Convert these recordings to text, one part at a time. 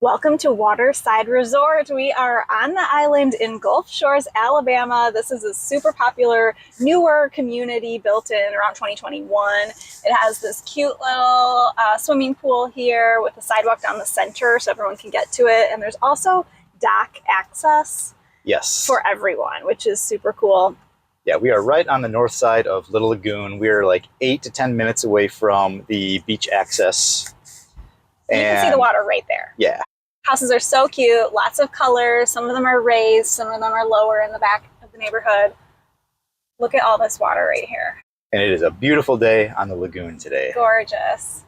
Welcome to Waterside Resort. We are on the island in Gulf Shores, Alabama. This is a super popular, newer community built in around 2021. It has this cute little swimming pool here with a sidewalk down the center so everyone can get to it. And there's also dock access for everyone, which is super cool. Yeah, we are right on the north side of Little Lagoon. We're like 8 to 10 minutes away from the beach access. And you can see the water right there. Yeah. Houses are so cute, lots of colors. Some of them are raised, some of them are lower in the back of the neighborhood. Look at all this water right here. And it is a beautiful day on the lagoon today. Gorgeous.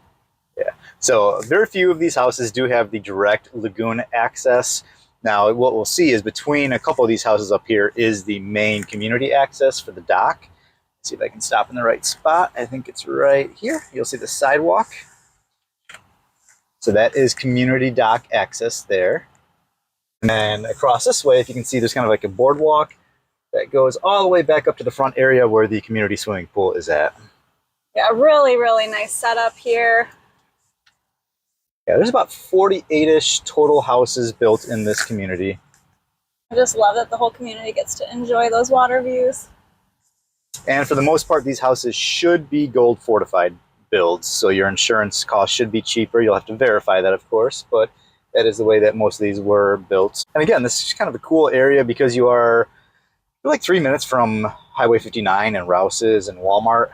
Yeah. So very few of these houses do have the direct lagoon access. Now what we'll see is between a couple of these houses up here is the main community access for the dock. Let's see if I can stop in the right spot. I think it's right here. You'll see the sidewalk. So that is community dock access there. And then across this way, if you can see, there's kind of like a boardwalk that goes all the way back up to the front area where the community swimming pool is at. Yeah, really, really nice setup here. Yeah, there's about 48-ish total houses built in this community. I just love that the whole community gets to enjoy those water views. And for the most part, these houses should be Gold Fortified builds, so your insurance cost should be cheaper. You'll have to verify that, of course, but that is the way that most of these were built. And again, this is kind of a cool area because you're like 3 minutes from Highway 59 and Rouse's and Walmart.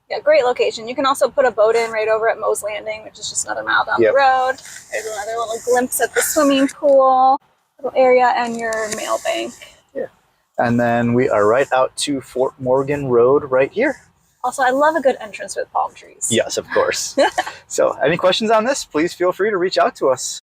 Yeah, great location. You can also put a boat in right over at Moe's Landing, which is just another mile down the road. There's another little glimpse at the swimming pool, little area, and your mail bank. Yeah. And then we are right out to Fort Morgan Road right here. Also, I love a good entrance with palm trees. Yes, of course. So any questions on this, please feel free to reach out to us.